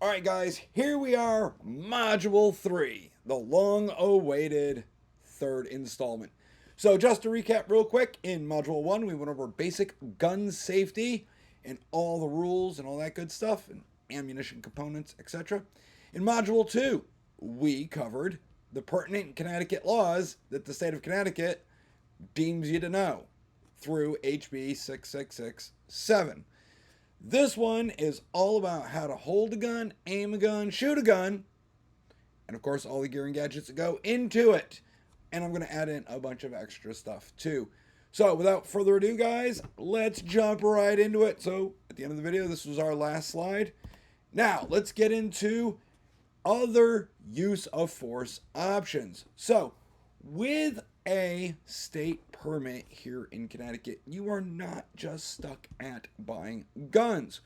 Alright guys, here we are, Module 3, the long-awaited third installment. So just to recap real quick, in Module 1 we went over basic gun safety and all the rules and all that good stuff, and ammunition components, etc. In Module 2, we covered the pertinent Connecticut laws that the state of Connecticut deems you to know through HB 6667. This one is all about how to hold a gun, aim a gun, shoot a gun, and of course all the gear and gadgets that go into it. And I'm going to add in a bunch of extra stuff too. So without further ado guys, let's jump right into it. So at the end of the video, this was our last slide. Now let's get into other use of force options. So with a state permit here in Connecticut, you are not just stuck at buying guns.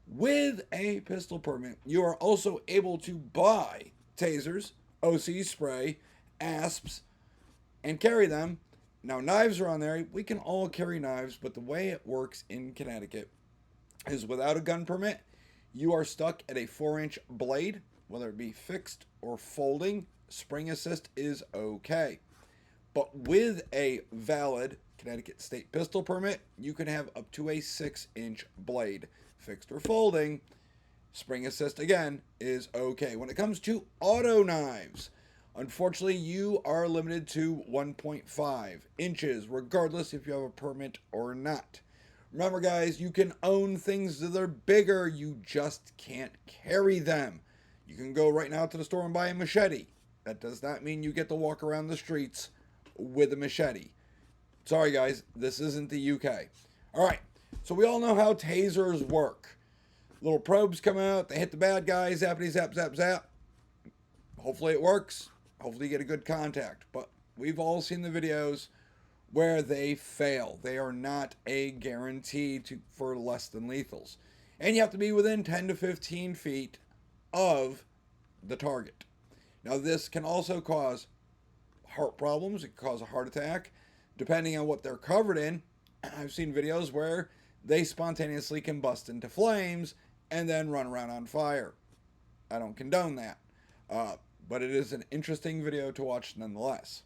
With a pistol permit, you are also able to buy tasers, OC spray, ASPs, and carry them. Now, knives are on there. We can all carry knives, but the way it works in Connecticut is without a gun permit, you are stuck at a 4-inch blade, whether it be fixed or folding. Spring assist is okay. But with a valid Connecticut state pistol permit, you can have up to a 6-inch blade. Fixed or folding, spring assist again is okay. When it comes to auto knives, unfortunately you are limited to 1.5 inches, regardless if you have a permit or not. Remember guys, you can own things that are bigger, you just can't carry them. You can go right now to the store and buy a machete. That does not mean you get to walk around the streets with a machete. Sorry guys, this isn't the UK. Alright, so we all know how tasers work. Little probes come out, they hit the bad guys, zappity zap zap zap. Hopefully it works. Hopefully you get a good contact. But we've all seen the videos where they fail. They are not a guarantee for less than lethals. And you have to be within 10 to 15 feet of the target. Now this can also cause heart problems. It can cause a heart attack, depending on what they're covered in. I've seen videos where they spontaneously combust into flames and then run around on fire. I don't condone that, but it is an interesting video to watch nonetheless.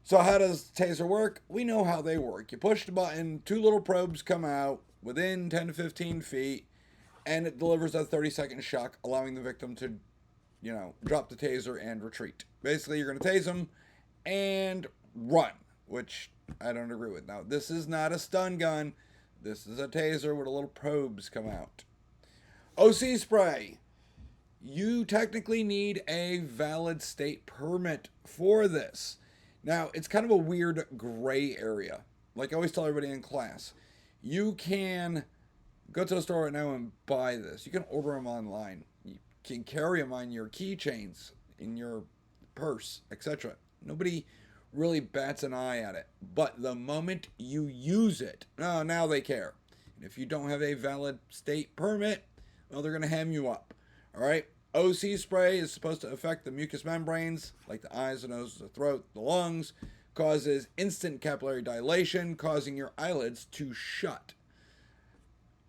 So how does taser work? We know how they work. You push the button, 2 little probes come out within 10 to 15 feet, and it delivers a 30-second shock, allowing the victim to drop the taser and retreat. Basically, you're going to tase them and run, which I don't agree with. Now, this is not a stun gun. This is a taser where the little probes come out. OC spray. You technically need a valid state permit for this. Now, it's kind of a weird gray area. Like I always tell everybody in class, you can go to the store right now and buy this. You can order them online. You can carry them on your keychains, in your purse, etc. Nobody really bats an eye at it. But the moment you use it, now they care. And if you don't have a valid state permit, well, they're going to hem you up. All right? OC spray is supposed to affect the mucous membranes, like the eyes, the nose, the throat, the lungs, causes instant capillary dilation, causing your eyelids to shut.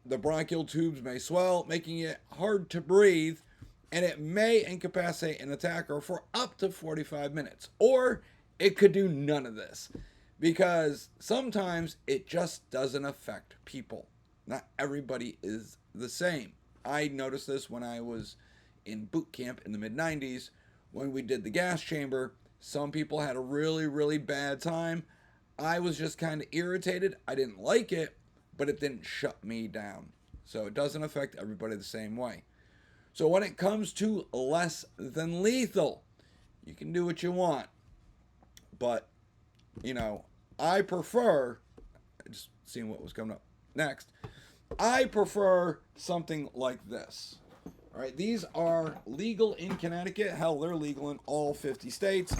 The bronchial tubes may swell, making it hard to breathe, and it may incapacitate an attacker for up to 45 minutes. Or it could do none of this, because sometimes it just doesn't affect people. Not everybody is the same. I noticed this when I was in boot camp in the mid-90s when we did the gas chamber. Some people had a really, really bad time. I was just kind of irritated. I didn't like it, but it didn't shut me down. So it doesn't affect everybody the same way. So when it comes to less than lethal, you can do what you want. But, I prefer, just seeing what was coming up next, I prefer something like this. All right, these are legal in Connecticut. Hell, they're legal in all 50 states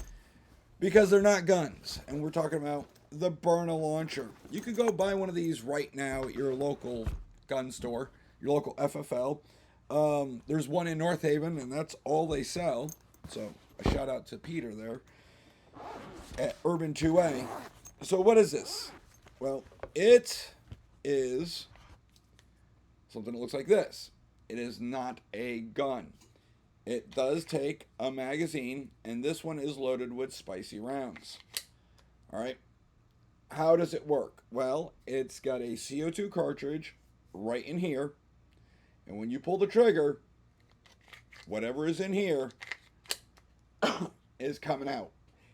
because they're not guns. And we're talking about the Burner Launcher. You could go buy one of these right now at your local gun store, your local FFL. There's one in North Haven, and that's all they sell. So a shout out to Peter there at Urban 2A. So what is this? Well, it is something that looks like this. It is not a gun. It does take a magazine, and this one is loaded with spicy rounds. All right. How does it work? Well, it's got a CO2 cartridge right in here, and when you pull the trigger, whatever is in here is coming out.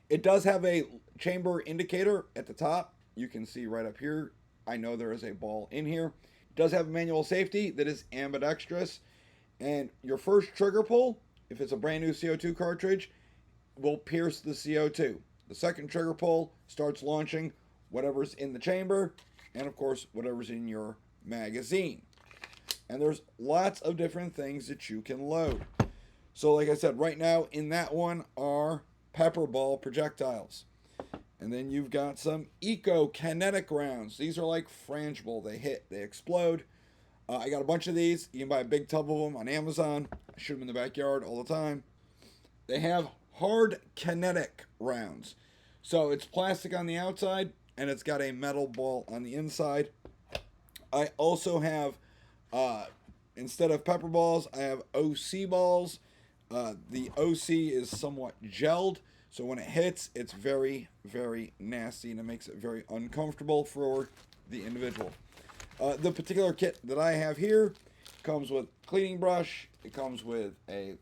It does have a chamber indicator at the top. You can see right up here. I know there is a ball in here. It does have a manual safety that is ambidextrous. And your first trigger pull, if it's a brand new CO2 cartridge, will pierce the CO2. The second trigger pull starts launching whatever's in the chamber and, of course, whatever's in your magazine. And there's lots of different things that you can load. So like I said, right now in that one are pepper ball projectiles. And then you've got some eco kinetic rounds. These are like frangible. They hit, they explode. I got a bunch of these. You can buy a big tub of them on Amazon. I shoot them in the backyard all the time. They have hard kinetic rounds. So it's plastic on the outside and it's got a metal ball on the inside. I also have, instead of pepper balls, I have OC balls. The OC is somewhat gelled, so when it hits, it's very, very nasty, and it makes it very uncomfortable for the individual. The particular kit that I have here comes with cleaning brush. It comes with a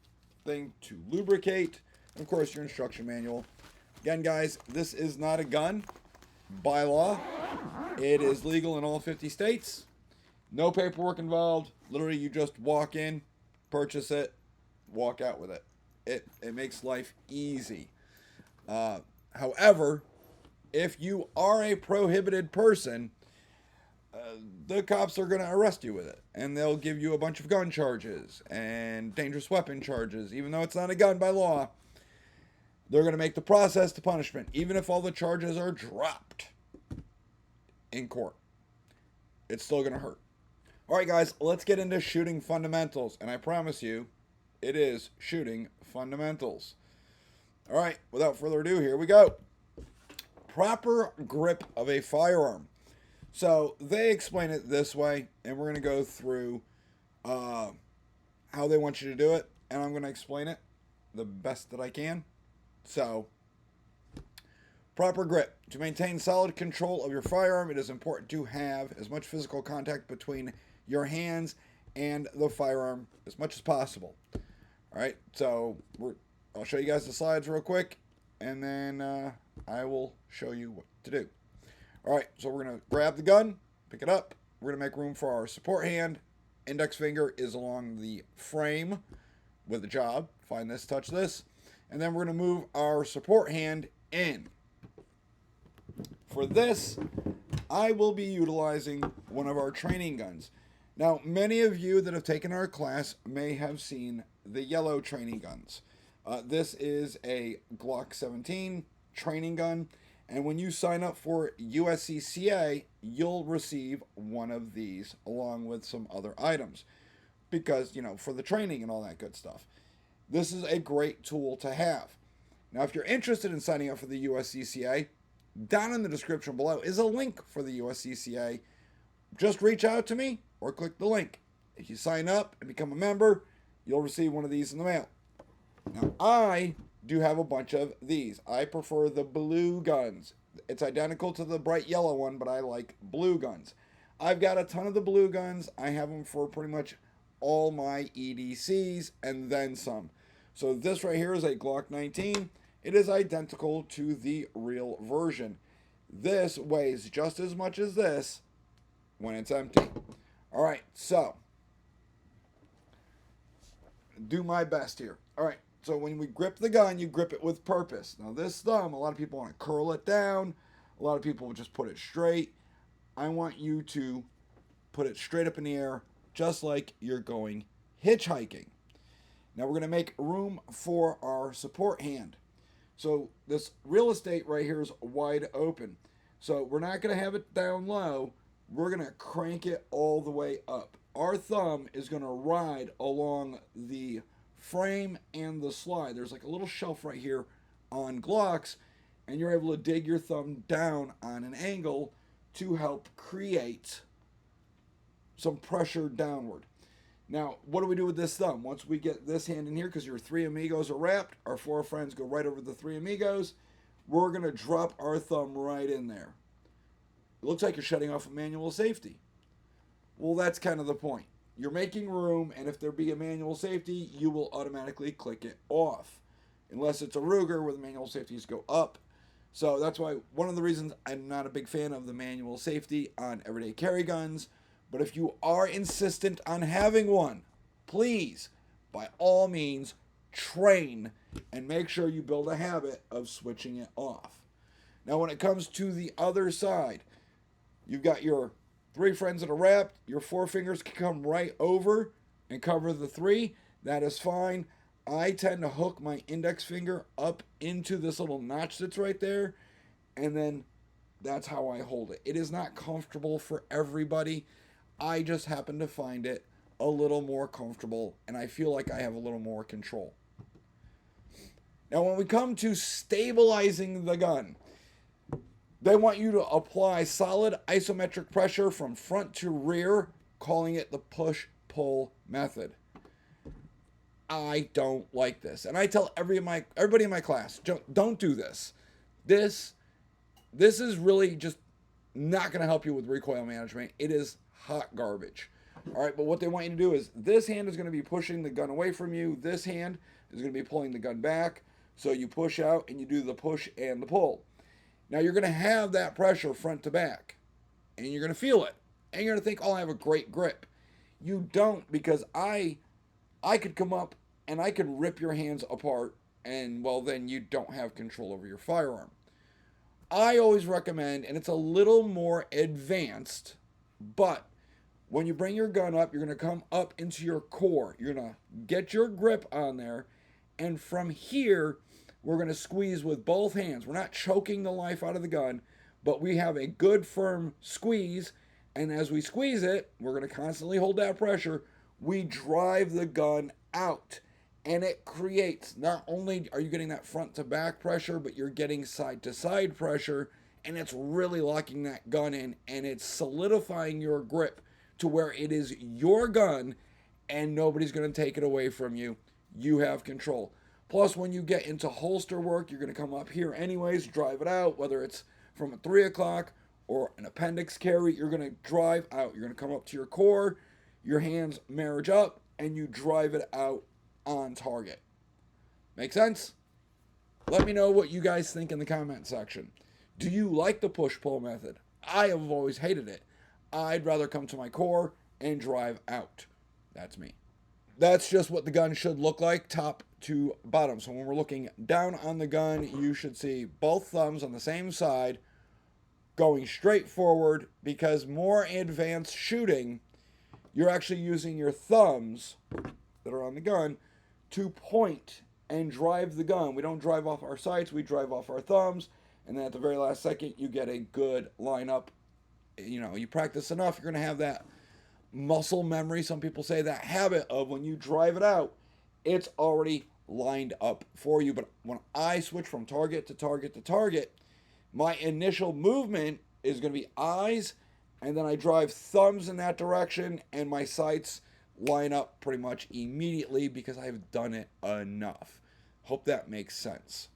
thing to lubricate, and of course your instruction manual. Again, guys, this is not a gun. By law, it is legal in all 50 states. No paperwork involved. Literally, you just walk in, purchase it, walk out with it. It makes life easy. However, if you are a prohibited person, the cops are going to arrest you with it. And they'll give you a bunch of gun charges and dangerous weapon charges. Even though it's not a gun by law, they're going to make the process to punishment. Even if all the charges are dropped in court, it's still going to hurt. All right, guys, let's get into shooting fundamentals. And I promise you, it is shooting fundamentals. All right, without further ado, here we go. Proper grip of a firearm. So they explain it this way, and we're going to go through how they want you to do it, and I'm going to explain it the best that I can. So, proper grip. To maintain solid control of your firearm, it is important to have as much physical contact between your hands and the firearm as much as possible. All right, so I'll show you guys the slides real quick, and then I will show you what to do. All right, so we're going to grab the gun, pick it up. We're going to make room for our support hand. Index finger is along the frame with the job. Find this, touch this. And then we're going to move our support hand in. For this, I will be utilizing one of our training guns. Now, many of you that have taken our class may have seen the yellow training guns. This is a Glock 17 training gun. And when you sign up for USCCA, you'll receive one of these along with some other items. Because, you know, for the training and all that good stuff. This is a great tool to have. Now, if you're interested in signing up for the USCCA, down in the description below is a link for the USCCA. Just reach out to me or click the link. If you sign up and become a member, you'll receive one of these in the mail. Now, I do have a bunch of these. I prefer the blue guns. It's identical to the bright yellow one, but I like blue guns. I've got a ton of the blue guns. I have them for pretty much all my EDCs and then some. So this right here is a Glock 19. It is identical to the real version. This weighs just as much as this when it's empty. All right, so do my best here. All right, so when we grip the gun, you grip it with purpose. Now this thumb, a lot of people want to curl it down. A lot of people will just put it straight. I want you to put it straight up in the air, just like you're going hitchhiking. Now we're going to make room for our support hand. So this real estate right here is wide open. So we're not going to have it down low. We're going to crank it all the way up. Our thumb is going to ride along the frame and the slide. There's like a little shelf right here on Glocks, and you're able to dig your thumb down on an angle to help create some pressure downward. Now, what do we do with this thumb? Once we get this hand in here, because your 3 amigos are wrapped, our 4 friends go right over the 3 amigos, we're going to drop our thumb right in there. It looks like you're shutting off a manual safety. Well, that's kind of the point. You're making room, and if there be a manual safety, you will automatically click it off. Unless it's a Ruger where the manual safeties go up. So that's why one of the reasons I'm not a big fan of the manual safety on everyday carry guns. But if you are insistent on having one, please, by all means, train and make sure you build a habit of switching it off. Now, when it comes to the other side, you've got your 3 friends that are wrapped. Your 4 fingers can come right over and cover the 3. That is fine. I tend to hook my index finger up into this little notch that's right there, and then that's how I hold it. It is not comfortable for everybody. I just happen to find it a little more comfortable, and I feel like I have a little more control. Now, when we come to stabilizing the gun, they want you to apply solid isometric pressure from front to rear, calling it the push-pull method. I don't like this. And I tell everybody in my class, don't do this. This is really just not going to help you with recoil management. It is hot garbage. All right, but what they want you to do is this hand is going to be pushing the gun away from you. This hand is going to be pulling the gun back. So you push out and you do the push and the pull. Now you're going to have that pressure front to back. And you're going to feel it. And you're going to think, oh, I have a great grip. You don't, because I could come up and I could rip your hands apart, and, well, then you don't have control over your firearm. I always recommend, and it's a little more advanced, but when you bring your gun up, you're going to come up into your core. You're going to get your grip on there, and from here, we're going to squeeze with both hands. We're not choking the life out of the gun, but we have a good firm squeeze, and as we squeeze it, we're going to constantly hold that pressure. We drive the gun out. And it creates, not only are you getting that front to back pressure, but you're getting side to side pressure, and it's really locking that gun in, and it's solidifying your grip to where it is your gun and nobody's going to take it away from you. You have control. Plus, when you get into holster work, you're going to come up here anyways, drive it out, whether it's from a 3 o'clock or an appendix carry, you're going to drive out. You're going to come up to your core, your hands marriage up, and you drive it out on target. Make sense? Let me know what you guys think in the comment section. Do you like the push-pull method? I have always hated it. I'd rather come to my core and drive out. That's me. That's just what the gun should look like, top to bottom. So when we're looking down on the gun, you should see both thumbs on the same side going straight forward, because more advanced shooting, you're actually using your thumbs that are on the gun to point and drive the gun. We don't drive off our sights, we drive off our thumbs, and then at the very last second, you get a good lineup. You know, you practice enough, you're going to have that muscle memory. Some people say that habit of when you drive it out, it's already lined up for you. But when I switch from target to target to target, my initial movement is going to be eyes, and then I drive thumbs in that direction, and my sights line up pretty much immediately because I've done it enough. Hope that makes sense.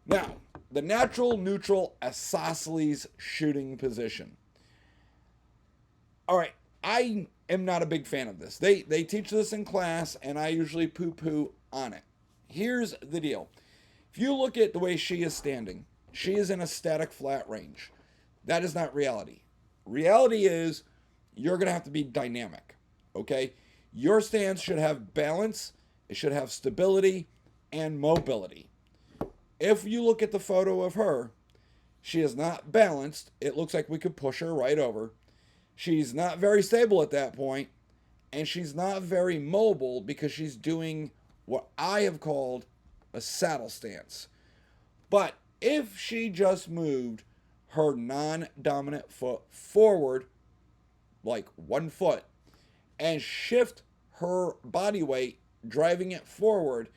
Now, the natural neutral isosceles shooting position. All right, I am not a big fan of this. They teach this in class, and I usually poo-poo on it. Here's the deal. If you look at the way she is standing, she is in a static flat range. That is not reality. Reality is you're going to have to be dynamic, okay? Your stance should have balance, it should have stability, and mobility. If you look at the photo of her, she is not balanced. It looks like we could push her right over. She's not very stable at that point, and she's not very mobile because she's doing what I have called a saddle stance. But if she just moved her non-dominant foot forward, like 1 foot, and shift her body weight, driving it forward,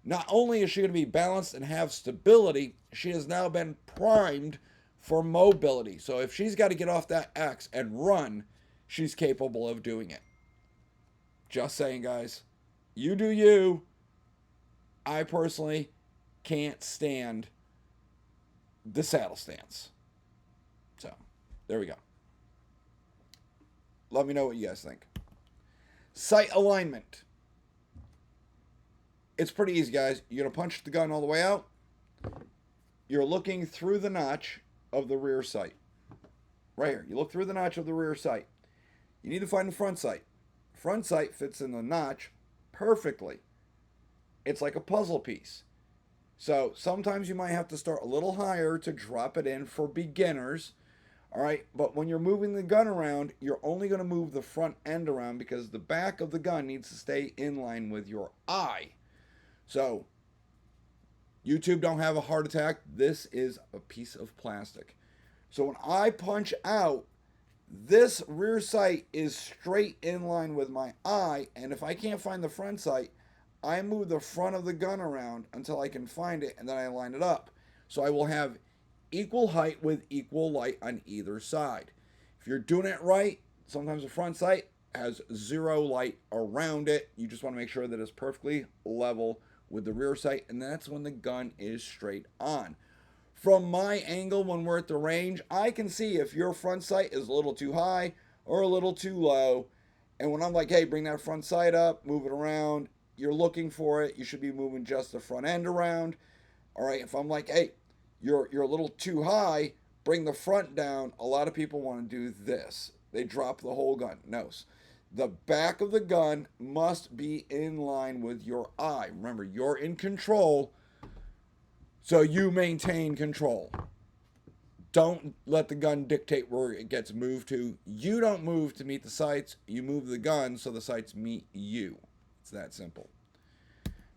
not only is she going to be balanced and have stability, she has now been primed for mobility. So if she's got to get off that X and run, she's capable of doing it. Just saying, guys. You do you. I personally can't stand the saddle stance. So, there we go. Let me know what you guys think. Sight alignment. It's pretty easy, guys. You're going to punch the gun all the way out. You're looking through the notch of the rear sight. Right here. You look through the notch of the rear sight. You need to find the front sight. Front sight fits in the notch perfectly. It's like a puzzle piece. So sometimes you might have to start a little higher to drop it in for beginners. All right, but when you're moving the gun around, you're only going to move the front end around because the back of the gun needs to stay in line with your eye. So, YouTube, don't have a heart attack. This is a piece of plastic. So when I punch out, this rear sight is straight in line with my eye, and if I can't find the front sight, I move the front of the gun around until I can find it, and then I line it up. So I will have equal height with equal light on either side. If you're doing it right, sometimes the front sight has zero light around it. You just want to make sure that it's perfectly level with the rear sight, and that's when the gun is straight on. From my angle when we're at the range, I can see if your front sight is a little too high or a little too low. And when I'm like, hey, bring that front sight up, move it around, you're looking for it, you should be moving just the front end around. All right, if I'm like, hey, you're a little too high, bring the front down. A lot of people want to do this. They drop the whole gun. No. The back of the gun must be in line with your eye. Remember, you're in control, so you maintain control. Don't let the gun dictate where it gets moved to. You don't move to meet the sights. You move the gun so the sights meet you. It's that simple.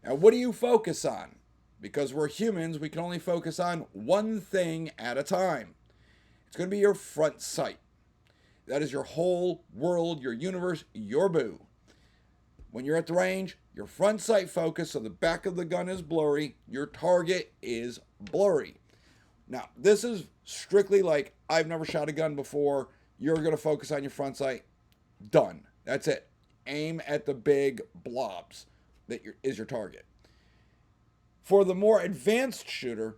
Now, what do you focus on? Because we're humans, we can only focus on one thing at a time. It's going to be your front sight. That is your whole world, your universe, your boo. When you're at the range, your front sight focus, so the back of the gun is blurry, your target is blurry. Now, this is strictly like, I've never shot a gun before, you're going to focus on your front sight, done. That's it. Aim at the big blobs that is your target. For the more advanced shooter,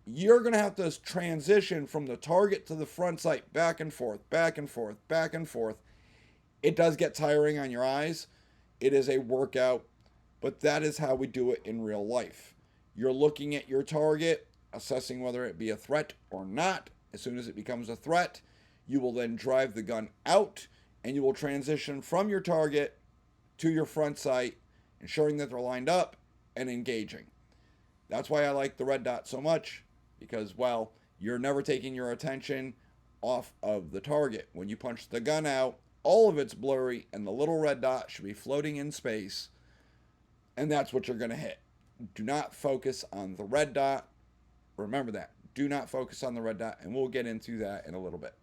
you're going to have to transition from the target to the front sight, back and forth, back and forth, back and forth. It does get tiring on your eyes. It is a workout, but that is how we do it in real life. You're looking at your target, assessing whether it be a threat or not. As soon as it becomes a threat, you will then drive the gun out, and you will transition from your target to your front sight, ensuring that they're lined up and engaging. That's why I like the red dot so much, because, well, you're never taking your attention off of the target. When you punch the gun out, all of it's blurry, and the little red dot should be floating in space, and that's what you're going to hit. Do not focus on the red dot. Remember that. Do not focus on the red dot, and we'll get into that in a little bit.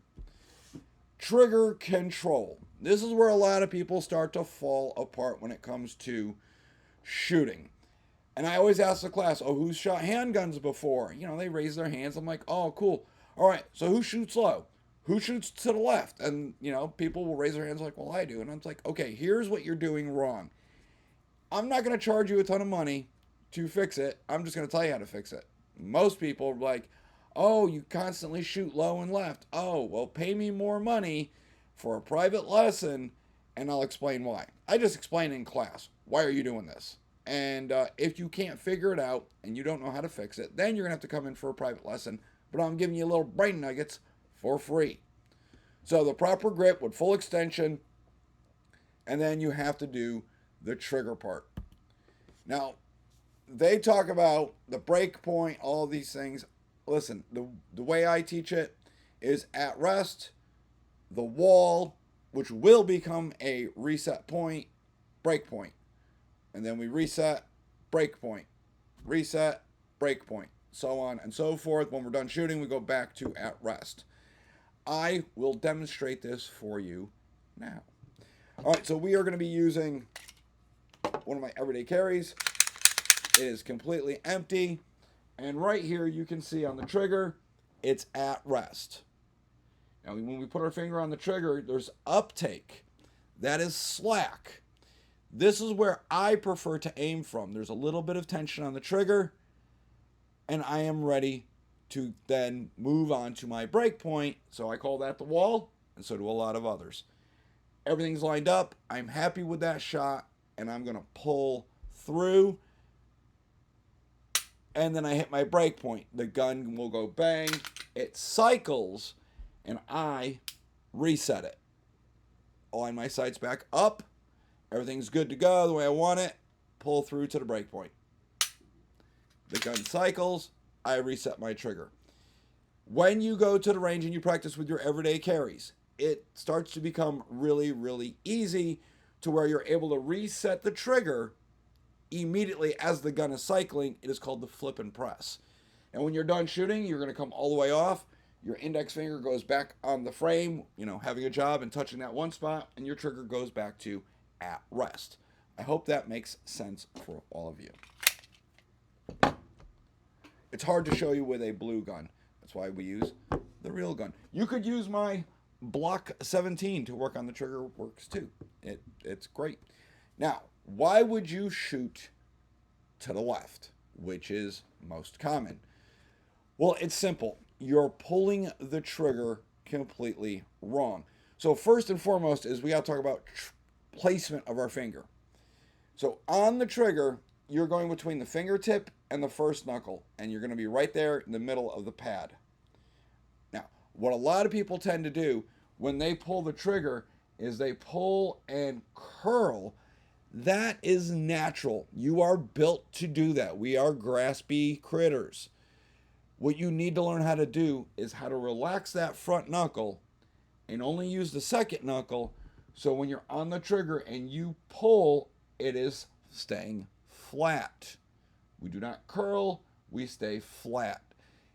Trigger control. This is where a lot of people start to fall apart when it comes to shooting. And I always ask the class, oh, who's shot handguns before? You know, they raise their hands. I'm like, oh, cool. All right, so who shoots low? Who shoots to the left? And, you know, people will raise their hands like, well, I do. And I'm like, okay, here's what you're doing wrong. I'm not going to charge you a ton of money to fix it. I'm just going to tell you how to fix it. Most people are like, oh, you constantly shoot low and left. Oh, well, pay me more money for a private lesson, and I'll explain why. I just explain in class, why are you doing this? And if you can't figure it out and you don't know how to fix it, then you're going to have to come in for a private lesson. But I'm giving you little brain nuggets for free. So the proper grip with full extension, and then you have to do the trigger part. Now, they talk about the break point, all these things. Listen, the way I teach it is at rest, the wall, which will become a reset point, break point. And then we reset, break point, reset, break point, so on and so forth. When we're done shooting, we go back to at rest. I will demonstrate this for you now. All right, so we are going to be using one of my everyday carries. It is completely empty. And right here, you can see on the trigger, it's at rest. Now, when we put our finger on the trigger, there's uptake. That is slack. This is where I prefer to aim from. There's a little bit of tension on the trigger, and I am ready to then move on to my break point. So I call that the wall, and so do a lot of others. Everything's lined up. I'm happy with that shot, and I'm going to pull through, and then I hit my break point. The gun will go bang. It cycles, and I reset it. Line my sights back up. Everything's good to go the way I want it. Pull through to the break point. The gun cycles. I reset my trigger. When you go to the range and you practice with your everyday carries, it starts to become really, really easy to where you're able to reset the trigger immediately as the gun is cycling. It is called the flip and press. And when you're done shooting, you're going to come all the way off. Your index finger goes back on the frame, having a job and touching that one spot, and your trigger goes back to at rest. I hope that makes sense for all of you. It's hard to show you with a blue gun. That's why we use the real gun. You could use my Block 17 to work on the trigger, works too. It's great. Now, why would you shoot to the left, which is most common? Well, it's simple. You're pulling the trigger completely wrong. So first and foremost is we got to talk about placement of our finger. So on the trigger, you're going between the fingertip and the first knuckle, and you're going to be right there in the middle of the pad. Now, what a lot of people tend to do when they pull the trigger is they pull and curl. That is natural. You are built to do that. We are graspy critters. What you need to learn how to do is how to relax that front knuckle and only use the second knuckle, so when you're on the trigger and you pull, it is staying flat. We do not curl, we stay flat.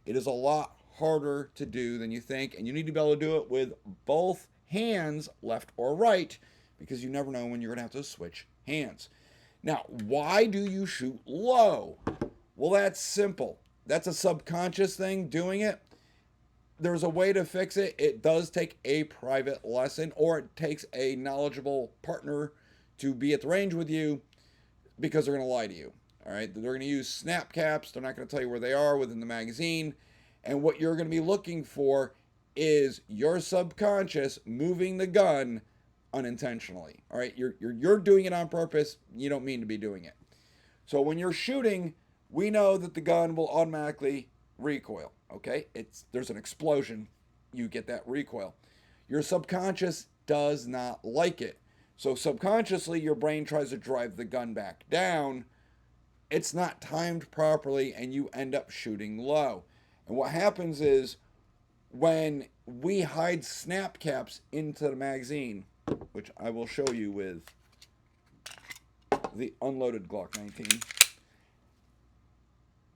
It is a lot harder to do than you think, and you need to be able to do it with both hands, left or right, because you never know when you're going to have to switch hands. Now, why do you shoot low? Well, that's simple. That's a subconscious thing doing it. There's a way to fix it. It does take a private lesson, or it takes a knowledgeable partner to be at the range with you, because they're going to lie to you. All right, they're going to use snap caps. They're not going to tell you where they are within the magazine. And what you're going to be looking for is your subconscious moving the gun unintentionally. All right, you're doing it on purpose. You don't mean to be doing it. So when you're shooting, we know that the gun will automatically recoil. Okay, there's an explosion. You get that recoil. Your subconscious does not like it. So subconsciously, your brain tries to drive the gun back down. It's not timed properly, and you end up shooting low. And what happens is when we hide snap caps into the magazine, which I will show you with the unloaded Glock 19.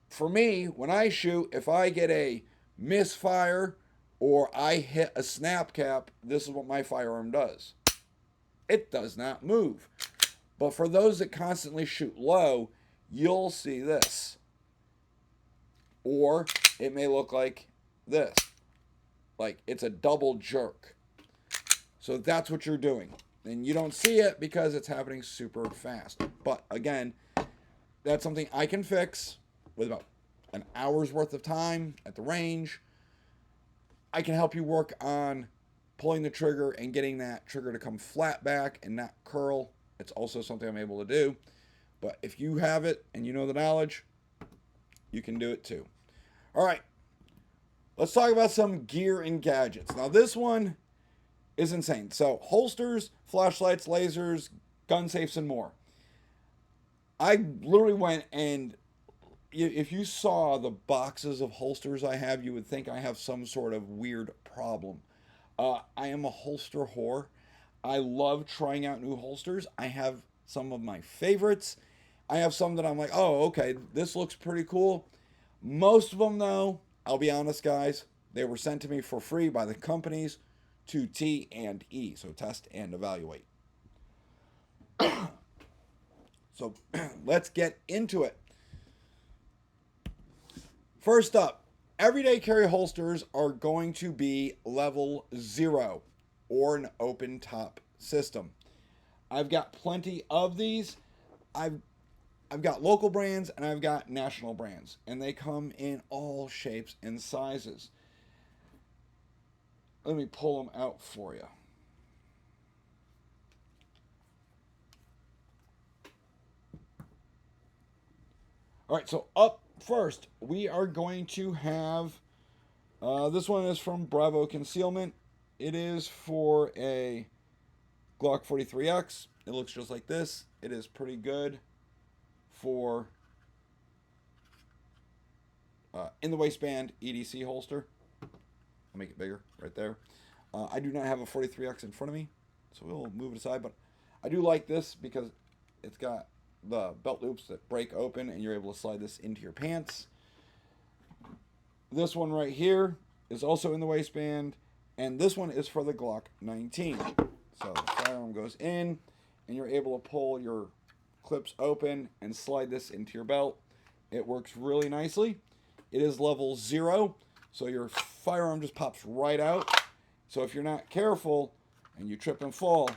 For me, when I shoot, if I get a misfire or I hit a snap cap, this is what my firearm does. It does not move. But for those that constantly shoot low, you'll see this. Or it may look like this. Like it's a double jerk. So that's what you're doing. And you don't see it because it's happening super fast. But again, that's something I can fix with about an hour's worth of time at the range. I can help you work on pulling the trigger and getting that trigger to come flat back and not curl. It's also something I'm able to do. But if you have it and you know the knowledge, you can do it too. All right, let's talk about some gear and gadgets. Now this one is insane. So holsters, flashlights, lasers, gun safes, and more. I literally went and if you saw the boxes of holsters I have, you would think I have some sort of weird problem. I am a holster whore. I love trying out new holsters. I have some of my favorites. I have some that I'm like, oh, okay, this looks pretty cool. Most of them, though, I'll be honest, guys, they were sent to me for free by the companies to T&E, so test and evaluate. So let's get into it. First up, Everyday carry holsters are going to be level 0 or an open top system. I've got plenty of these. I've I've got local brands and I've got national brands, and they come in all shapes and sizes. Let me pull them out for you. All right, so up first, we are going to have this one is from Bravo Concealment. It is for a Glock 43X. It looks just like this. It is pretty good for in the waistband EDC holster. I'll make it bigger right there. I do not have a 43X in front of me, so we'll move it aside. But I do like this because it's got the belt loops that break open, and you're able to slide this into your pants. This one right here is also in the waistband, and this one is for the Glock 19. So the firearm goes in, and you're able to pull your clips open and slide this into your belt. It works really nicely. It is level 0, so your firearm just pops right out. So if you're not careful and you trip and fall,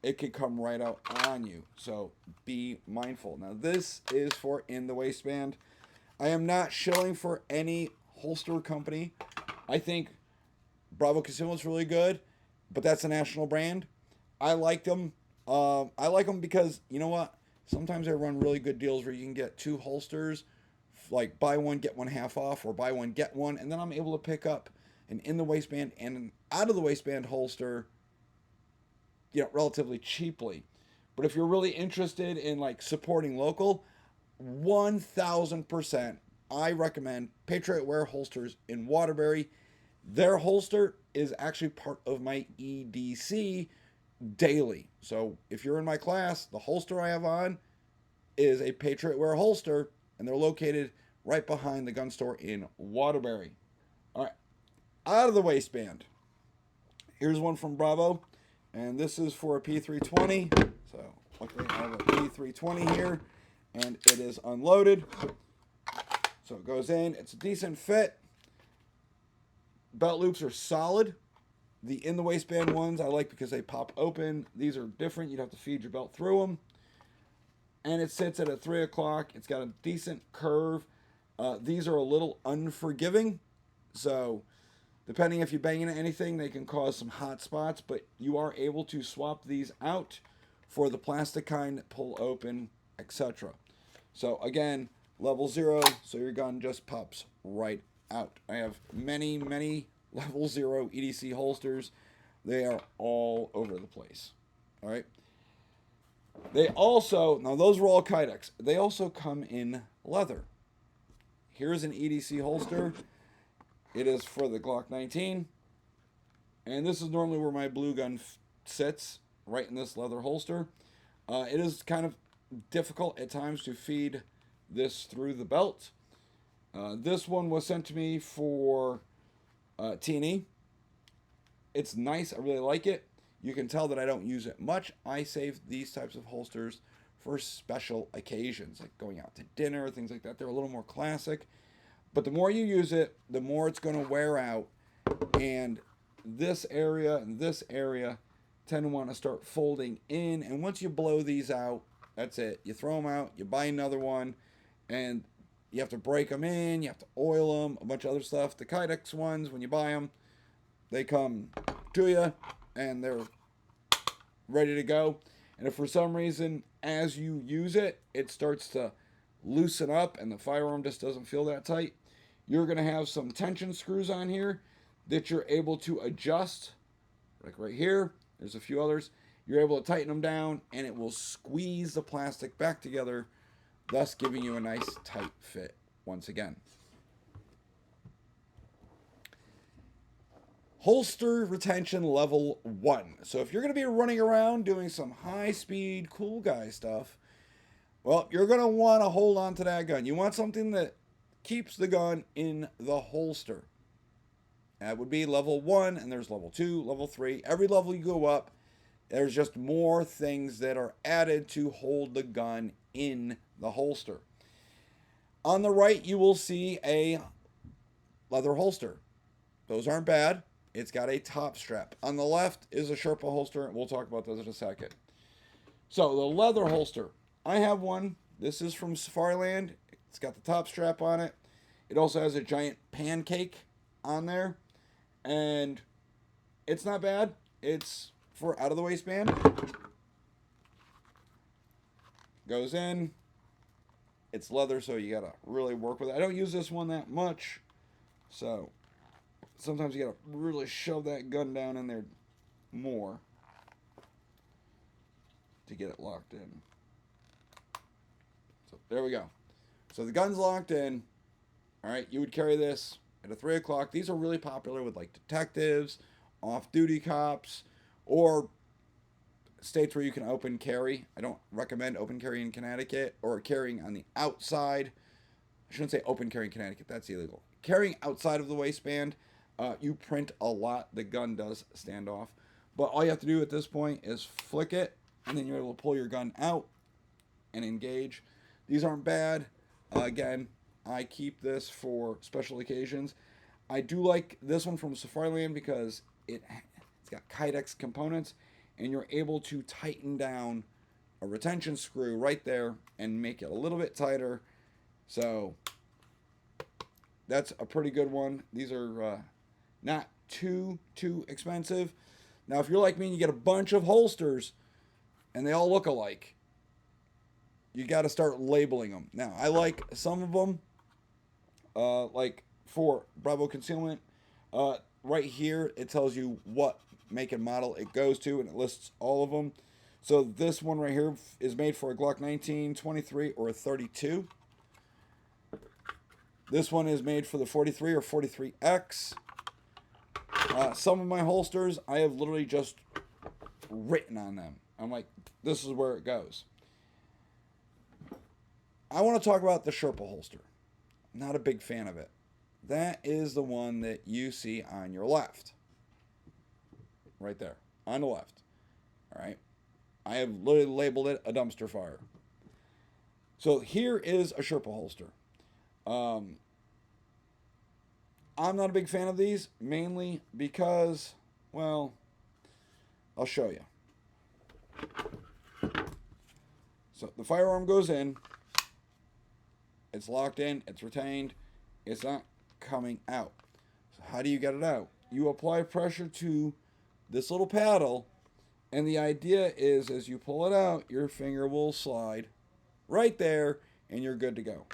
it could come right out on you. So be mindful. Now this is for in the waistband. I am not shilling for any holster company. I think Bravo Concealment's really good, but that's a national brand. I like them. I like them because, you know what? Sometimes they run really good deals where you can get 2 holsters, like buy one, get one half off, or buy one, get one. And then I'm able to pick up an in the waistband and an out of the waistband holster, you know, relatively cheaply. But if you're really interested in like supporting local, 1000% I recommend Patriot Wear holsters in Waterbury. Their holster is actually part of my EDC daily. So if you're in my class, the holster I have on is a Patriot Wear holster, and they're located right behind the gun store in Waterbury. All right, out of the waistband. Here's one from Bravo, and this is for a P320. So luckily I have a P320 here, and it is unloaded. So it goes in. It's a decent fit. Belt loops are solid. The in the waistband ones I like because they pop open. These are different. You'd have to feed your belt through them. And it sits at a 3 o'clock. It's got a decent curve. These are a little unforgiving. So depending if you bang into anything, they can cause some hot spots. But you are able to swap these out for the plastic kind that pull open, etc. So again, level 0. So your gun just pops right out. I have many, many level 0 EDC holsters. They are all over the place. All right. They also, now those were all Kydex. They also come in leather. Here's an EDC holster. It is for the Glock 19. And this is normally where my blue gun sits, right in this leather holster. It is kind of difficult at times to feed this through the belt. This one was sent to me for T&E. It's nice. I really like it. You can tell that I don't use it much. I save these types of holsters for special occasions, like going out to dinner, things like that. They're a little more classic. But the more you use it, the more it's going to wear out. And this area and this area tend to want to start folding in. And once you blow these out, that's it. You throw them out, you buy another one, and you have to break them in, you have to oil them, a bunch of other stuff. The Kydex ones, when you buy them, they come to you, and they're ready to go. And if for some reason, as you use it, it starts to loosen up and the firearm just doesn't feel that tight, you're going to have some tension screws on here that you're able to adjust. Like right here, there's a few others. You're able to tighten them down, and it will squeeze the plastic back together, thus giving you a nice tight fit once again. Holster retention level 1. So if you're going to be running around doing some high-speed, cool guy stuff, well, you're going to want to hold on to that gun. You want something that keeps the gun in the holster. That would be level 1, and there's level 2, level 3. Every level you go up, there's just more things that are added to hold the gun in the holster. On the right, you will see a leather holster. Those aren't bad. It's got a top strap. On the left is a Sherpa holster, and we'll talk about those in a second. So the leather holster, I have one. This is from Safariland. It's got the top strap on it. It also has a giant pancake on there, and it's not bad. It's for out of the waistband. Goes in. It's leather, so you gotta really work with it. I don't use this one that much, so sometimes you gotta really shove that gun down in there more to get it locked in. So there we go. So the gun's locked in. All right, you would carry this at a 3 o'clock. These are really popular with like detectives, off-duty cops, or states where you can open carry. I don't recommend open carry in Connecticut or carrying on the outside. I shouldn't say open carry in Connecticut. That's illegal. Carrying outside of the waistband, you print a lot. The gun does stand off. But all you have to do at this point is flick it, and then you're able to pull your gun out and engage. These aren't bad. Again, I keep this for special occasions. I do like this one from Safariland because it's got Kydex components, and you're able to tighten down a retention screw right there and make it a little bit tighter. So that's a pretty good one. These are not too expensive. Now, if you're like me and you get a bunch of holsters and they all look alike, you got to start labeling them. Now, I like some of them, like for Bravo Concealment. Right here, it tells you what make and model it goes to, and it lists all of them. So this one right here is made for a Glock 19, 23, or a 32. This one is made for the 43 or 43X. Some of my holsters, I have literally just written on them. I'm like, this is where it goes. I want to talk about the Sherpa holster. Not a big fan of it. That is the one that you see on your left. Right there, on the left. All right. I have literally labeled it a dumpster fire. So here is a Sherpa holster. I'm not a big fan of these, mainly because, well, I'll show you. So the firearm goes in. It's locked in. It's retained. It's not coming out. So how do you get it out? You apply pressure to this little paddle, and the idea is as you pull it out, your finger will slide right there, and you're good to go.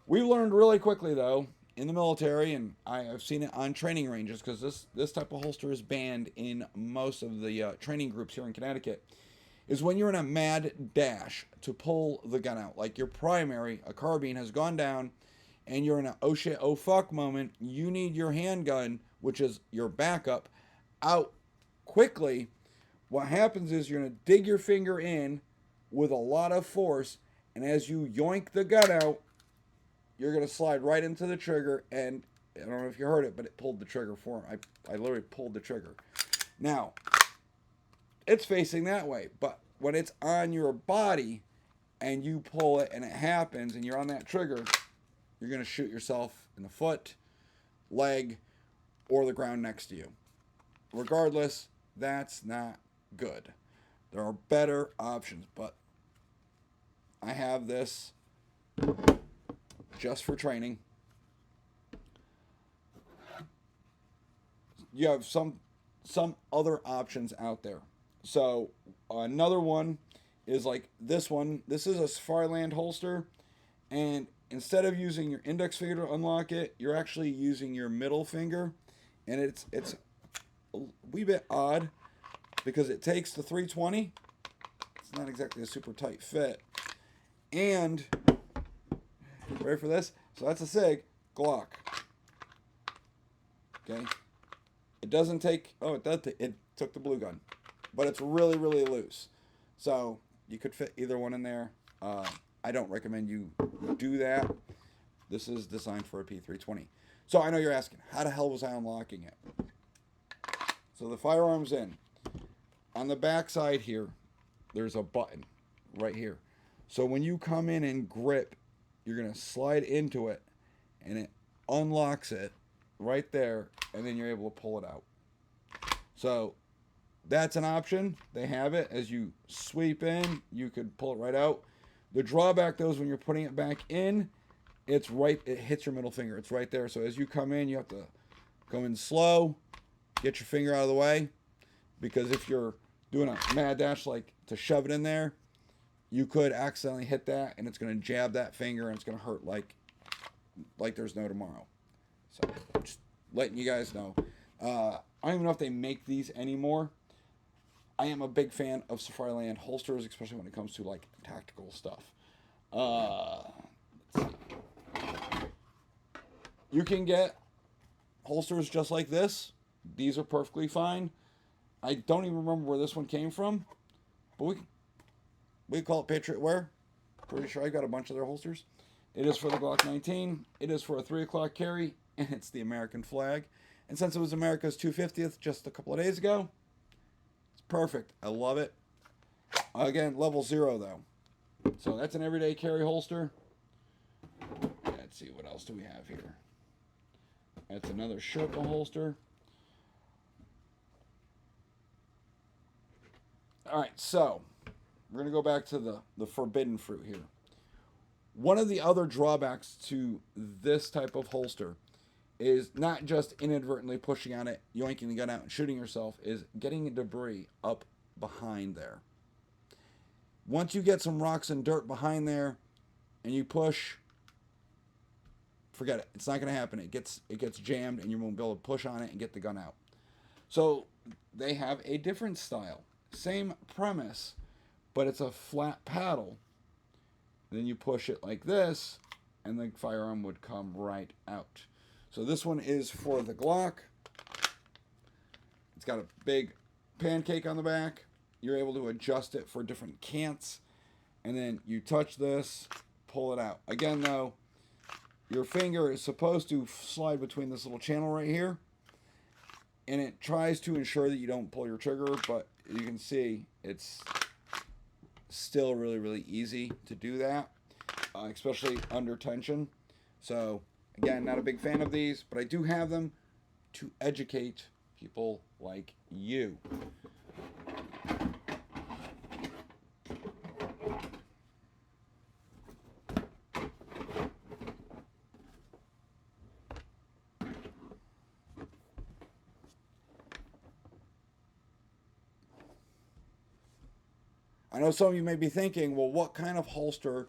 We learned really quickly, though, in the military, and I've seen it on training ranges, because this type of holster is banned in most of the training groups here in Connecticut, is when you're in a mad dash to pull the gun out. Like your primary, a carbine, has gone down, and you're in an oh shit, oh fuck moment. You need your handgun, which is your backup, out quickly. What happens is you're going to dig your finger in with a lot of force, and as you yoink the gun out, you're going to slide right into the trigger, and I don't know if you heard it, but it pulled the trigger for him. I literally pulled the trigger. Now, it's facing that way, but when it's on your body and you pull it and it happens and you're on that trigger, you're going to shoot yourself in the foot, leg, or the ground next to you. Regardless, that's not good. There are better options, but I have this just for training. You have some other options out there. So another one is like this one. This is a Safariland holster, and instead of using your index finger to unlock it, you're actually using your middle finger, and it's a wee bit odd because it takes the 320. It's not exactly a super tight fit. And ready for this? So that's a SIG Glock. Okay. It doesn't take, oh, it does, it took the blue gun, but it's really, really loose. So you could fit either one in there. I don't recommend you do that. This is designed for a P320. So I know you're asking, how the hell was I unlocking it? So the firearm's in. On the back side here, there's a button right here. So when you come in and grip, you're going to slide into it, and it unlocks it right there, and then you're able to pull it out. So that's an option. They have it. As you sweep in, you could pull it right out. The drawback, though, is when you're putting it back in, it's right, it hits your middle finger. It's right there. So as you come in, you have to go in slow, get your finger out of the way, because if you're doing a mad dash, like to shove it in there, you could accidentally hit that, and it's going to jab that finger, and it's going to hurt like there's no tomorrow. So just letting you guys know. I don't even know if they make these anymore. I am a big fan of Safariland holsters, especially when it comes to like tactical stuff. Let's see. You can get holsters just like this. These are perfectly fine. I don't even remember where this one came from, but we call it Patriot Wear. Pretty sure I got a bunch of their holsters. It is for the Glock 19. It is for a 3 o'clock carry, and it's the American flag. And since it was America's 250th just a couple of days ago, it's perfect. I love it. Again, level 0 though. So that's an everyday carry holster. Let's see, what else do we have here? That's another Sherpa holster. All right, so we're going to go back to the forbidden fruit here. One of the other drawbacks to this type of holster is not just inadvertently pushing on it, yoinking the gun out, and shooting yourself, is getting debris up behind there. Once you get some rocks and dirt behind there and you push, forget it. It's not going to happen. It gets jammed, and you won't be able to push on it and get the gun out. So they have a different style. Same premise, but it's a flat paddle. Then you push it like this, and the firearm would come right out. So this one is for the Glock. It's got a big pancake on the back. You're able to adjust it for different cants. And then you touch this, pull it out. Again, though, your finger is supposed to slide between this little channel right here. And it tries to ensure that you don't pull your trigger, but you can see it's still really, really easy to do that, especially under tension. So, again, not a big fan of these, but I do have them to educate people like you. I know some of you may be thinking, well, what kind of holster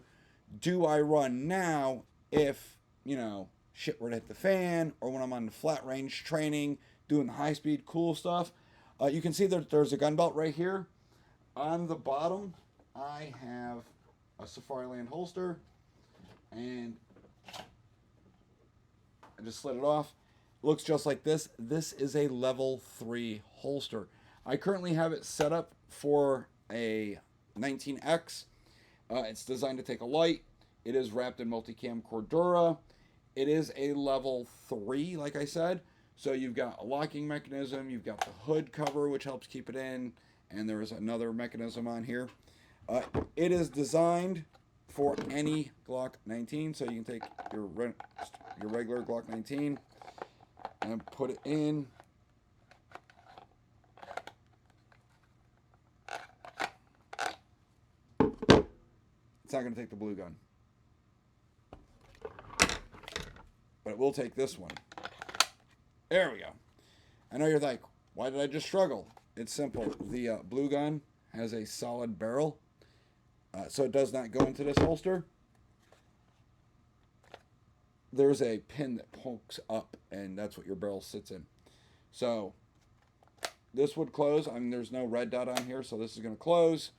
do I run now if, shit were to hit the fan, or when I'm on flat range training, doing the high speed cool stuff? You can see that there's a gun belt right here. On the bottom, I have a Safariland holster, and I just slid it off. It looks just like this. This is a level 3 holster. I currently have it set up for a 19X. It's designed to take a light. It is wrapped in multicam Cordura. It is a level 3, like I said. So you've got a locking mechanism. You've got the hood cover, which helps keep it in. And there is another mechanism on here. It is designed for any Glock 19. So you can take your regular Glock 19 and put it in. It's not going to take the blue gun, but it will take this one. There we go. I know you're like, why did I just struggle? It's simple. The blue gun has a solid barrel, so it does not go into this holster. There's a pin that pokes up, and that's what your barrel sits in. So this would close. I mean, there's no red dot on here, so this is going to close.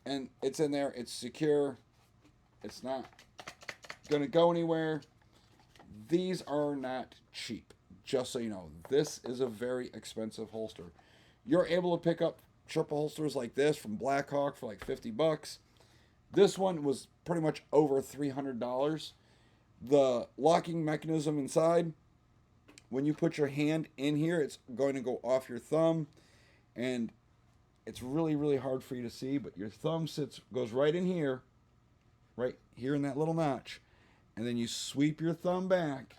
And it's in there. It's secure. It's not going to go anywhere. These are not cheap, just so you know. This is a very expensive holster. You're able to pick up Sherpa holsters like this from Blackhawk for like $50. This one was pretty much over $300. The locking mechanism inside, when you put your hand in here, it's going to go off your thumb, and it's really, really hard for you to see, but your thumb goes right in here in that little notch, and then you sweep your thumb back,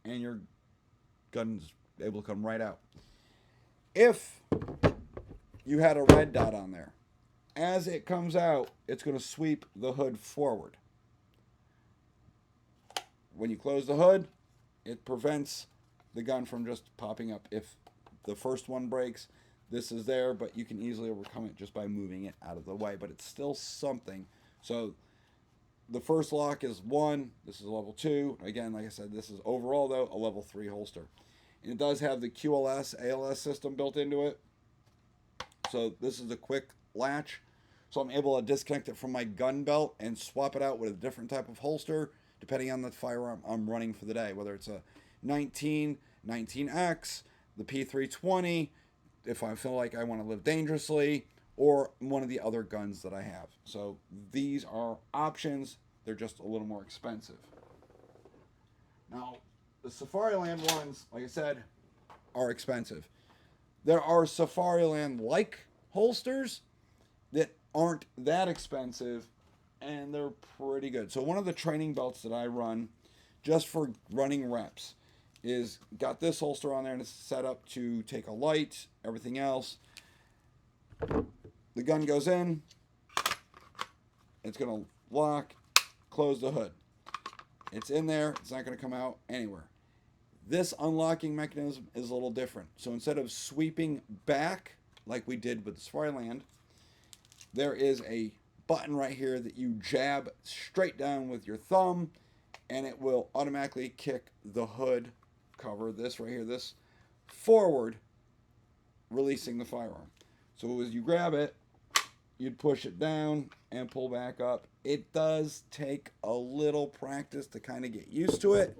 and your gun's able to come right out. If you had a red dot on there, as it comes out, it's going to sweep the hood forward. When you close the hood, it prevents the gun from just popping up. If the first one breaks, this is there, but you can easily overcome it just by moving it out of the way, but it's still something. So the first lock is 1, this is a level 2. Again, like I said, this is overall, though, a level 3 holster. And it does have the QLS, ALS system built into it. So this is a quick latch. So I'm able to disconnect it from my gun belt and swap it out with a different type of holster, depending on the firearm I'm running for the day, whether it's a 19, 19X, the P320, if I feel like I want to live dangerously, or one of the other guns that I have. So these are options. They're just a little more expensive. Now, the Safariland ones, like I said, are expensive. There are Safariland-like holsters that aren't that expensive, and they're pretty good. So one of the training belts that I run, just for running reps, is got this holster on there, and it's set up to take a light, everything else. The gun goes in, it's going to lock, close the hood. It's in there, it's not going to come out anywhere. This unlocking mechanism is a little different. So instead of sweeping back, like we did with the Safariland, there is a button right here that you jab straight down with your thumb, and it will automatically kick the hood cover, this right here, this forward, releasing the firearm. So as you grab it, you'd push it down and pull back up. It does take a little practice to kind of get used to it,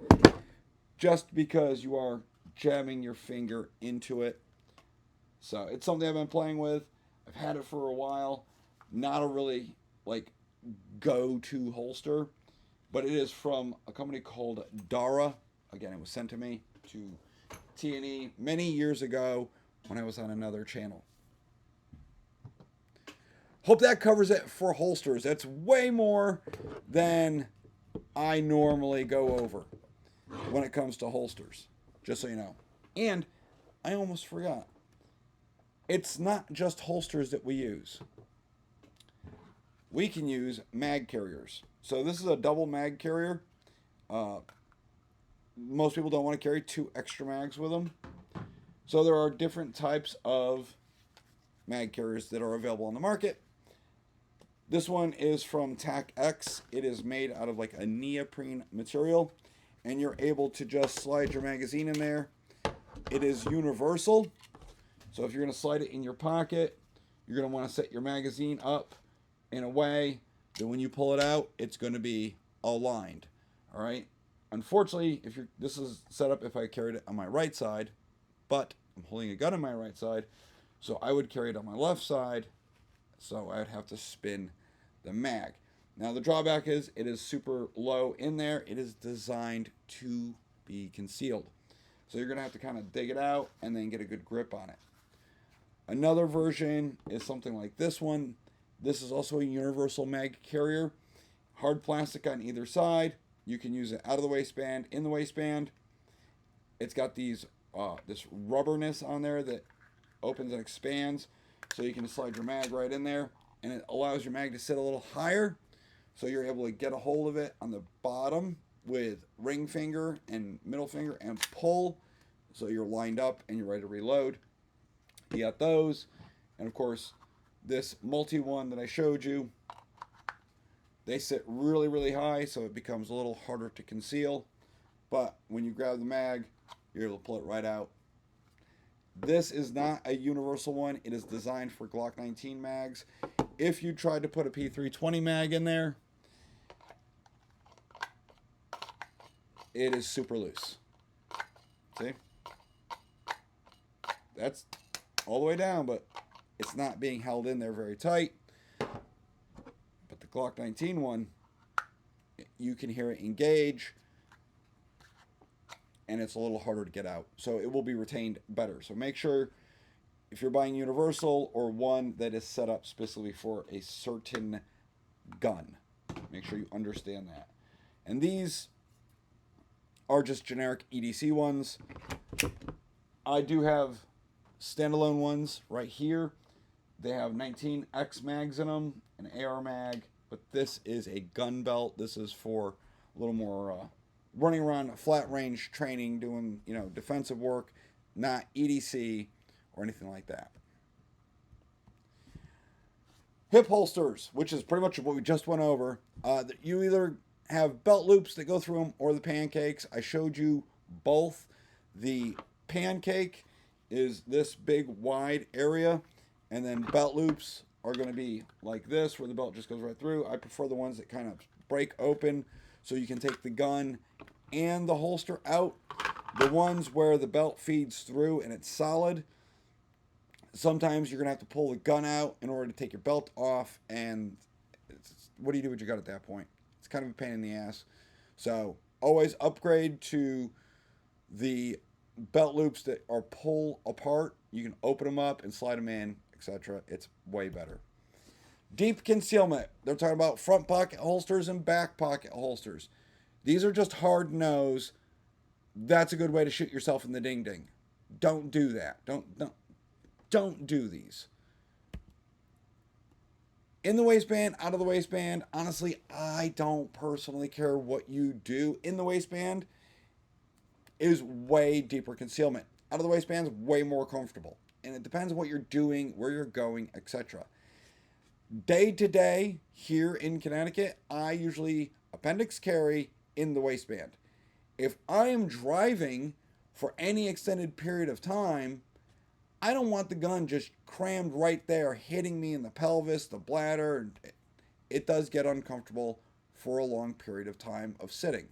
just because you are jamming your finger into it. So it's something I've been playing with. I've had it for a while. Not a really like go-to holster, but it is from a company called Dara. Again, it was sent to me to T&E many years ago when I was on another channel. Hope that covers it for holsters. That's way more than I normally go over when it comes to holsters, just so you know. And I almost forgot. It's not just holsters that we use. We can use mag carriers. So this is a double mag carrier. Most people don't want to carry 2 extra mags with them. So there are different types of mag carriers that are available on the market. This one is from Tac X. It is made out of like a neoprene material, and you're able to just slide your magazine in there. It is universal. So if you're going to slide it in your pocket, you're going to want to set your magazine up in a way that when you pull it out, it's going to be aligned. All right. Unfortunately, this is set up if I carried it on my right side, but I'm holding a gun on my right side, so I would carry it on my left side, so I would have to spin the mag. Now the drawback is it is super low in there. It is designed to be concealed. So you're going to have to kind of dig it out and then get a good grip on it. Another version is something like this one. This is also a universal mag carrier. Hard plastic on either side. You can use it out of the waistband, in the waistband. It's got these this rubberness on there that opens and expands, so you can slide your mag right in there, and it allows your mag to sit a little higher, so you're able to get a hold of it on the bottom with ring finger and middle finger and pull, so you're lined up and you're ready to reload. You got those, and of course this multi one that I showed you, they sit really, really high, so it becomes a little harder to conceal. But when you grab the mag, you're able to pull it right out. This is not a universal one. It is designed for Glock 19 mags. If you tried to put a P320 mag in there, it is super loose. See? That's all the way down, but it's not being held in there very tight. But the Glock 19 one, you can hear it engage, and it's a little harder to get out. So it will be retained better. So make sure if you're buying universal or one that is set up specifically for a certain gun, make sure you understand that. And these are just generic EDC ones. I do have standalone ones right here. They have 19X mags in them, an AR mag, but this is a gun belt. This is for a little more running around flat range training, doing defensive work, not EDC or anything like that. Hip holsters, which is pretty much what we just went over. You either have belt loops that go through them or the pancakes. I showed you both. The pancake is this big wide area, and then belt loops are going to be like this, where the belt just goes right through. I prefer the ones that kind of break open so you can take the gun and the holster out. The ones where the belt feeds through and it's solid, sometimes you're going to have to pull the gun out in order to take your belt off, and what do you do with your gun at that point? It's kind of a pain in the ass. So always upgrade to the belt loops that are pull apart. You can open them up and slide them in, etc. It's way better. Deep concealment. They're talking about front pocket holsters and back pocket holsters. These are just hard nose. That's a good way to shoot yourself in the ding ding. Don't do that. Don't do these. In the waistband, out of the waistband. Honestly, I don't personally care what you do. In the waistband is way deeper concealment. Out of the waistband is way more comfortable. And it depends on what you're doing, where you're going, etc. Day to day here in Connecticut, I usually appendix carry in the waistband. If I am driving for any extended period of time, I don't want the gun just crammed right there, hitting me in the pelvis, the bladder. It does get uncomfortable for a long period of time of sitting.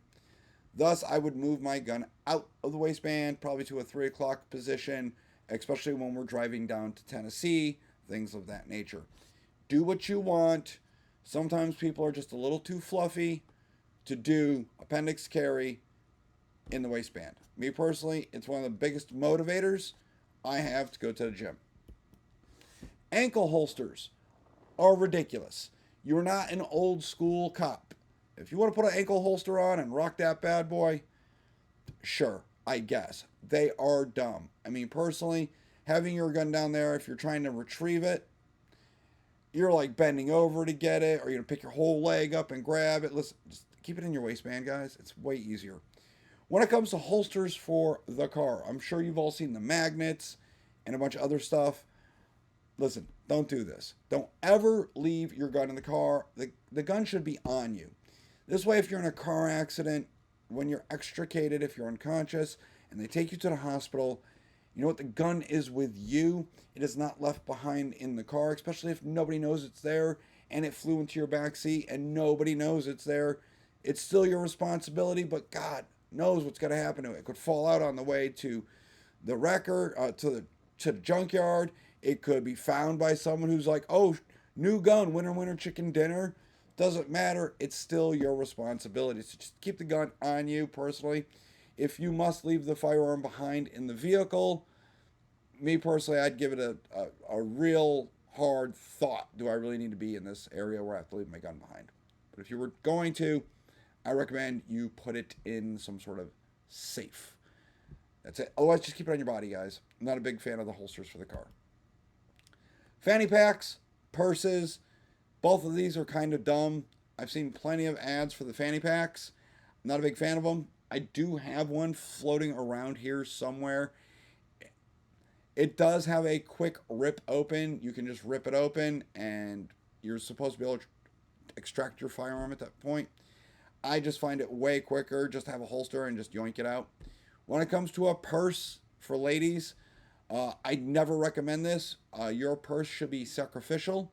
Thus, I would move my gun out of the waistband, probably to a 3 o'clock position, especially when we're driving down to Tennessee, things of that nature. Do what you want. Sometimes people are just a little too fluffy to do appendix carry in the waistband. Me personally, it's one of the biggest motivators I have to go to the gym. Ankle holsters are ridiculous. You're not an old school cop. If you want to put an ankle holster on and rock that bad boy, sure, I guess. They are dumb. I mean, personally, having your gun down there, if you're trying to retrieve it, you're like bending over to get it, or you're going to pick your whole leg up and grab it. Listen, just keep it in your waistband, guys. It's way easier. When it comes to holsters for the car, I'm sure you've all seen the magnets and a bunch of other stuff. Listen, don't do this. Don't ever leave your gun in the car. The gun should be on you. This way, if you're in a car accident, when you're extricated, if you're unconscious, and they take you to the hospital, you know what? The gun is with you. It is not left behind in the car, especially if nobody knows it's there and it flew into your back seat and nobody knows it's there. It's still your responsibility, but God knows what's going to happen to it. It could fall out on the way to the wrecker, to the junkyard. It could be found by someone who's like, oh, new gun, winner chicken dinner. Doesn't matter. It's still your responsibility. So just keep the gun on you personally. If you must leave the firearm behind in the vehicle, me personally, I'd give it a real hard thought. Do I really need to be in this area where I have to leave my gun behind? But if you were going to, I recommend you put it in some sort of safe. That's it. Otherwise, just keep it on your body, guys. I'm not a big fan of the holsters for the car. Fanny packs, purses, both of these are kind of dumb. I've seen plenty of ads for the fanny packs. I'm not a big fan of them. I do have one floating around here somewhere. It does have a quick rip open. You can just rip it open and you're supposed to be able to extract your firearm at that point. I just find it way quicker just to have a holster and just yoink it out. When it comes to a purse for ladies, I never recommend this. Your purse should be sacrificial.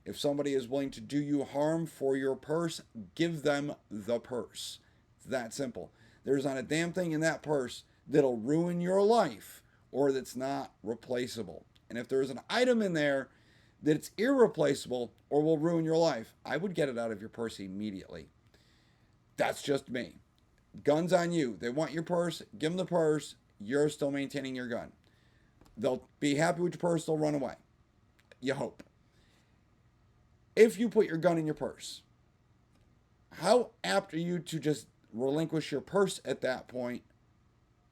If somebody is willing to do you harm for your purse, give them the purse. It's that simple. There's not a damn thing in that purse that'll ruin your life or that's not replaceable. And if there's an item in there that's irreplaceable or will ruin your life, I would get it out of your purse immediately. That's just me. Gun's on you. They want your purse, give them the purse. You're still maintaining your gun. They'll be happy with your purse, they'll run away. You hope. If you put your gun in your purse, how apt are you to just relinquish your purse at that point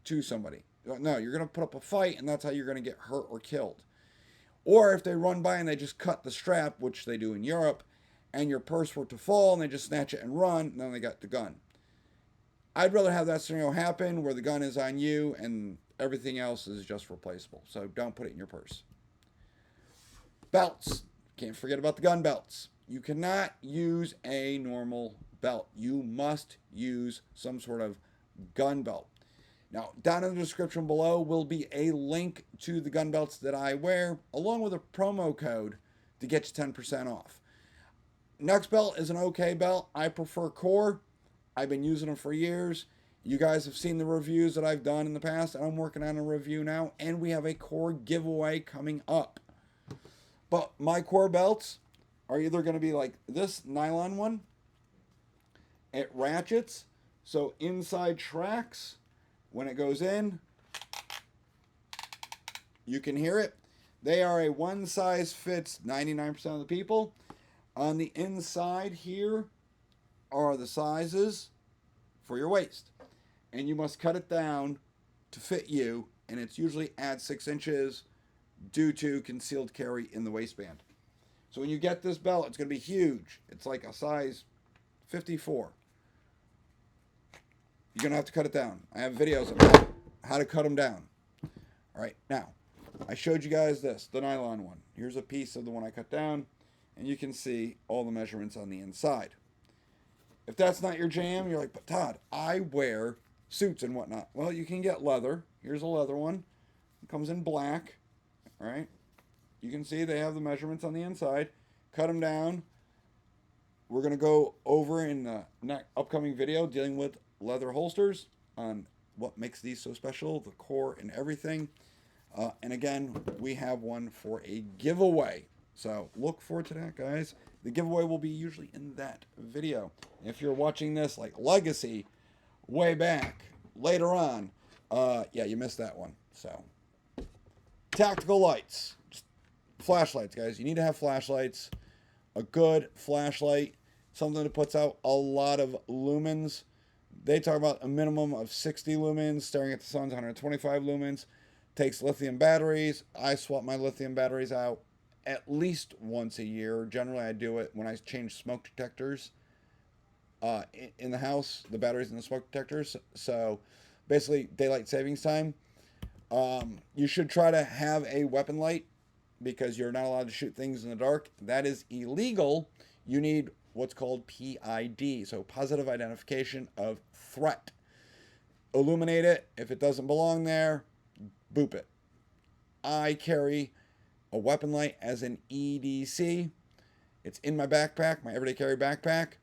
to somebody. No, you're going to put up a fight, and that's how you're going to get hurt or killed. Or if they run by and they just cut the strap, which they do in Europe, and your purse were to fall and they just snatch it and run, and then they got the gun. I'd rather have that scenario happen where the gun is on you and everything else is just replaceable. So don't put it in your purse. Belts. Can't forget about the gun belts. You cannot use a normal belt. You must use some sort of gun belt. Now, down in the description below will be a link to the gun belts that I wear, along with a promo code to get you 10% off. Next belt is an okay belt. I prefer Core. I've been using them for years. You guys have seen the reviews that I've done in the past, and I'm working on a review now, and we have a Core giveaway coming up. But my Core belts are either going to be like this nylon one. It ratchets, so inside tracks. When it goes in, you can hear it. They are a one size fits 99% of the people. On the inside here are the sizes for your waist. And you must cut it down to fit you. And it's usually at 6 inches due to concealed carry in the waistband. So when you get this belt, it's going to be huge. It's like a size 54. You're going to have to cut it down. I have videos of how to cut them down. All right, now, I showed you guys this, the nylon one. Here's a piece of the one I cut down, and you can see all the measurements on the inside. If that's not your jam, you're like, but Todd, I wear suits and whatnot. Well, you can get leather. Here's a leather one. It comes in black. All right. You can see they have the measurements on the inside. Cut them down. We're going to go over in the upcoming video dealing with leather holsters on what makes these so special, the core and everything. And again, we have one for a giveaway. So look forward to that, guys. The giveaway will be usually in that video. If you're watching this like Legacy way back later on, yeah, you missed that one. So tactical lights, just flashlights, guys. You need to have flashlights. A good flashlight, something that puts out a lot of lumens. They talk about a minimum of 60 lumens, staring at the sun's 125 lumens. Takes lithium batteries. I swap my lithium batteries out at least once a year. Generally, I do it when I change smoke detectors in the house, the batteries in the smoke detectors. So basically, daylight savings time. You should try to have a weapon light because you're not allowed to shoot things in the dark. That is illegal. You need what's called PID, so positive identification of threat. Illuminate it. If it doesn't belong there, boop it. I carry a weapon light as an EDC. It's in my backpack, my everyday carry backpack.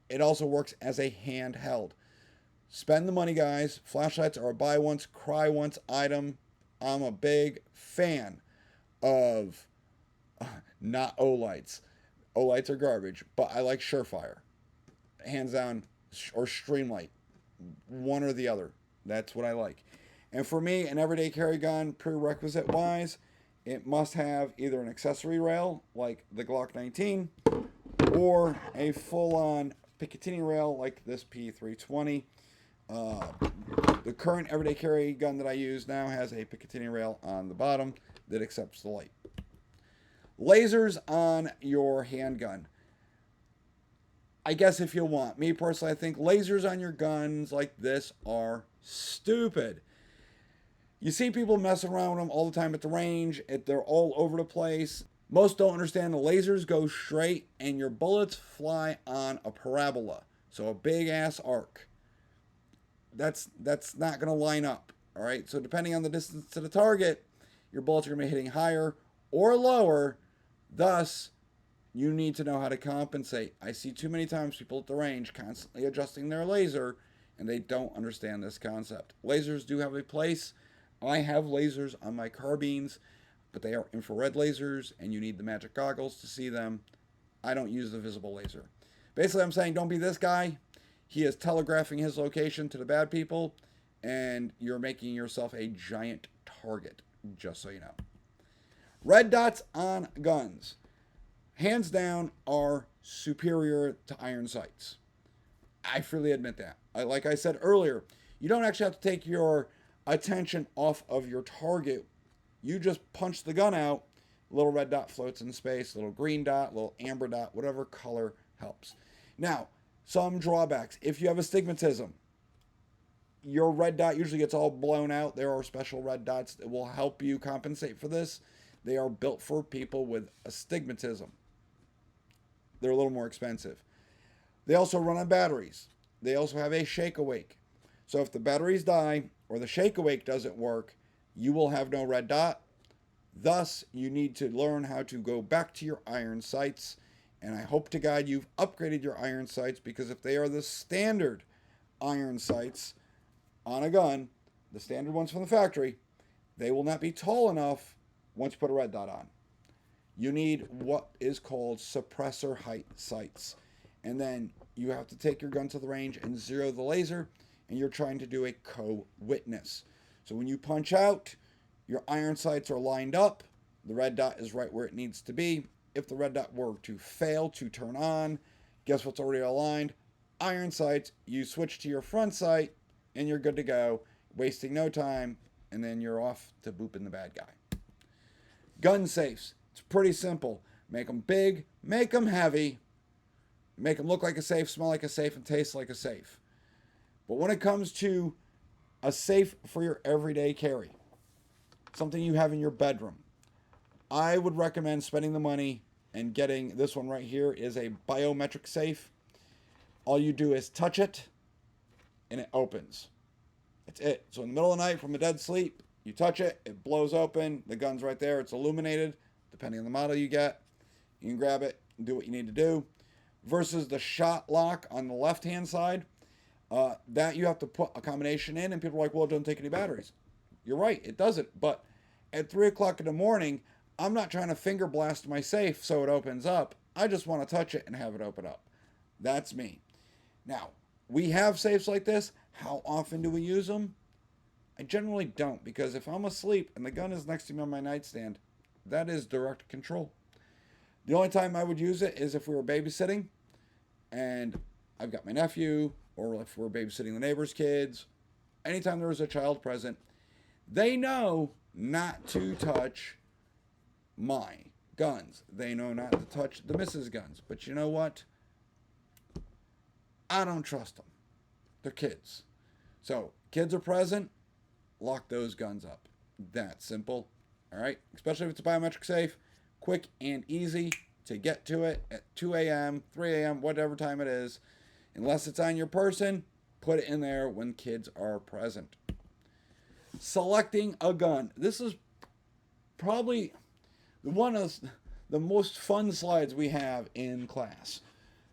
It also works as a handheld. Spend the money, guys. Flashlights are a buy once, cry once item. I'm a big fan of not O-lights. O-lights are garbage, but I like Surefire. Hands down, or Streamlight. One or the other. That's what I like. And for me, an everyday carry gun, prerequisite-wise, it must have either an accessory rail, like the Glock 19, or a full-on Picatinny rail, like this P320. The current everyday carry gun that I use now has a Picatinny rail on the bottom that accepts the light. Lasers on your handgun. I guess if you want. Me personally, I think lasers on your guns like this are stupid. You see people messing around with them all the time at the range. They're all over the place. Most don't understand the lasers go straight and your bullets fly on a parabola. So a big ass arc. That's not going to line up. All right. So depending on the distance to the target, your bullets are going to be hitting higher or lower. Thus, you need to know how to compensate. I see too many times people at the range constantly adjusting their laser, and they don't understand this concept. Lasers do have a place. I have lasers on my carbines, but they are infrared lasers, and you need the magic goggles to see them. I don't use the visible laser. Basically, I'm saying don't be this guy. He is telegraphing his location to the bad people, and you're making yourself a giant target, just so you know. Red dots on guns, hands down, are superior to iron sights. I freely admit that. Like I said earlier, you don't actually have to take your attention off of your target. You just punch the gun out, little red dot floats in space, little green dot, little amber dot, whatever color helps. Now, some drawbacks. If you have astigmatism, your red dot usually gets all blown out. There are special red dots that will help you compensate for this. They are built for people with astigmatism. They're a little more expensive. They also run on batteries. They also have a shake awake. So if the batteries die or the shake awake doesn't work, you will have no red dot. Thus, you need to learn how to go back to your iron sights. And I hope to God you've upgraded your iron sights, because if they are the standard iron sights on a gun, the standard ones from the factory, they will not be tall enough once you put a red dot on. You need what is called suppressor height sights. And then you have to take your gun to the range and zero the laser, and you're trying to do a co-witness. So when you punch out, your iron sights are lined up. The red dot is right where it needs to be. If the red dot were to fail to turn on, guess what's already aligned? Iron sights. You switch to your front sight, and you're good to go, wasting no time, and then you're off to booping the bad guy. Gun safes. It's pretty simple. Make them big, make them heavy, make them look like a safe, smell like a safe, and taste like a safe. But when it comes to a safe for your everyday carry, something you have in your bedroom, I would recommend spending the money and getting this one right here. Is a biometric safe. All you do is touch it and it opens. That's it. So in the middle of the night from a dead sleep, you touch it, it blows open, the gun's right there, it's illuminated, depending on the model you get. You can grab it and do what you need to do. Versus the shot lock on the left-hand side, that you have to put a combination in, and people are like, well, it doesn't take any batteries. You're right, it doesn't, but at 3 o'clock in the morning, I'm not trying to finger blast my safe so it opens up. I just want to touch it and have it open up. That's me. Now, we have safes like this. How often do we use them? I generally don't, because if I'm asleep and the gun is next to me on my nightstand, that is direct control. The only time I would use it is if we were babysitting and I've got my nephew, or if we're babysitting the neighbor's kids. Anytime there is a child present, they know not to touch my guns. They know not to touch the missus' guns. But you know what? I don't trust them. They're kids. So, kids are present, lock those guns up. That simple. All right? Especially if it's a biometric safe. Quick and easy to get to it at 2 a.m., 3 a.m., whatever time it is. Unless it's on your person, put it in there when kids are present. Selecting a gun. This is probably one of the most fun slides we have in class.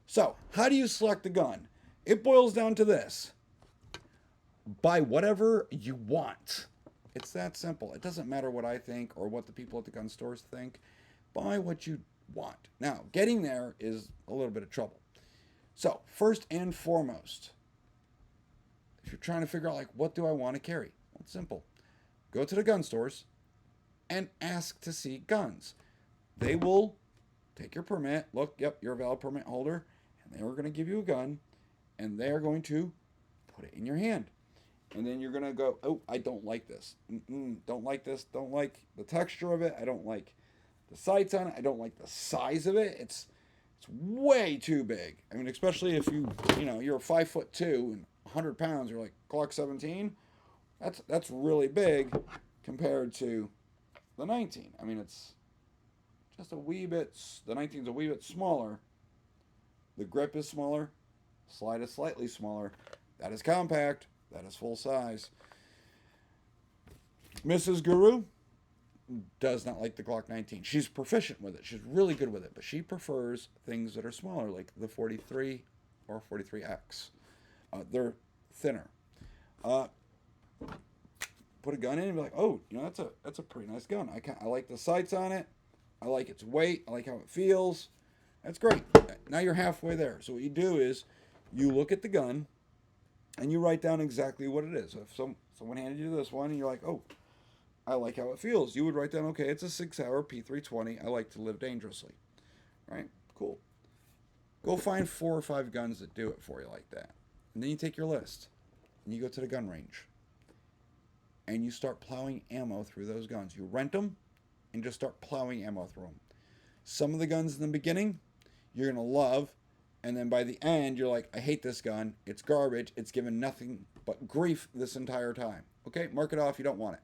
So, how do you select a gun? It boils down to this. Buy whatever you want. It's that simple. It doesn't matter what I think or what the people at the gun stores think. Buy what you want. Now, getting there is a little bit of trouble. So, first and foremost, if you're trying to figure out, like, what do I want to carry? Well, it's simple. Go to the gun stores and ask to see guns. They will take your permit. Look, yep, you're a valid permit holder. And they are going to give you a gun. And they are going to put it in your hand. And then you're going to go, oh, I don't like this. Don't like this. Don't like the texture of it. I don't like the sights on it. I don't like the size of it. It's way too big. I mean, especially if you're 5'2" and 100 pounds, you're like Glock 17. That's really big compared to the 19. I mean, it's just a wee bit. The 19 is a wee bit smaller. The grip is smaller. Slide is slightly smaller. That is compact. That is full size. Mrs. Guru does not like the Glock 19. She's proficient with it. She's really good with it, but she prefers things that are smaller, like the 43 or 43X. They're thinner. Put a gun in and be like, oh, that's a pretty nice gun. I like the sights on it. I like its weight. I like how it feels. That's great. Now you're halfway there. So what you do is you look at the gun and you write down exactly what it is. So if someone handed you this one and you're like, oh, I like how it feels, you would write down, okay, it's a 6-hour P320. I like to live dangerously. All right, cool. Go find 4 or 5 guns that do it for you like that. And then you take your list and you go to the gun range and you start plowing ammo through those guns. You rent them and just start plowing ammo through them. Some of the guns in the beginning you're going to love, and then by the end you're like, I hate this gun. It's garbage. It's given nothing but grief this entire time. Okay, mark it off. You don't want it.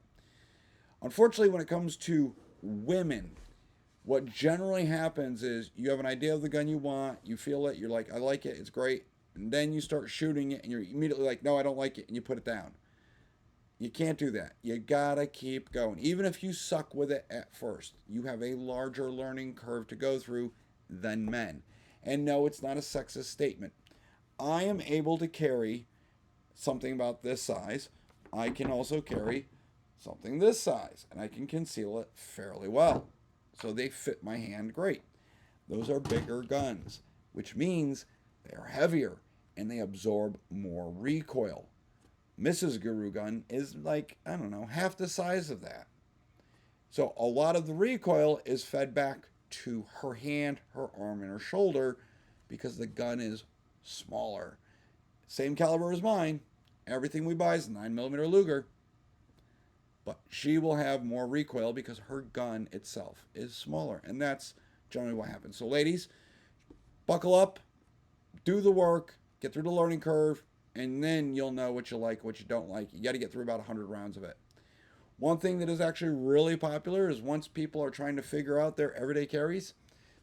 Unfortunately, when it comes to women, what generally happens is you have an idea of the gun you want, you feel it, you're like, I like it, it's great, and then you start shooting it and you're immediately like, no, I don't like it, and you put it down. You can't do that. You gotta keep going. Even if you suck with it at first, you have a larger learning curve to go through than men. And no, it's not a sexist statement. I am able to carry something about this size. I can also carry something this size, and I can conceal it fairly well. So they fit my hand great. Those are bigger guns, which means they're heavier and they absorb more recoil. Mrs. Guru gun is like, I don't know, half the size of that. So a lot of the recoil is fed back to her hand, her arm, and her shoulder because the gun is smaller. Same caliber as mine. Everything we buy is 9mm Luger. But she will have more recoil because her gun itself is smaller. And that's generally what happens. So ladies, buckle up, do the work, get through the learning curve, and then you'll know what you like, what you don't like. You got to get through about 100 rounds of it. One thing that is actually really popular is once people are trying to figure out their everyday carries,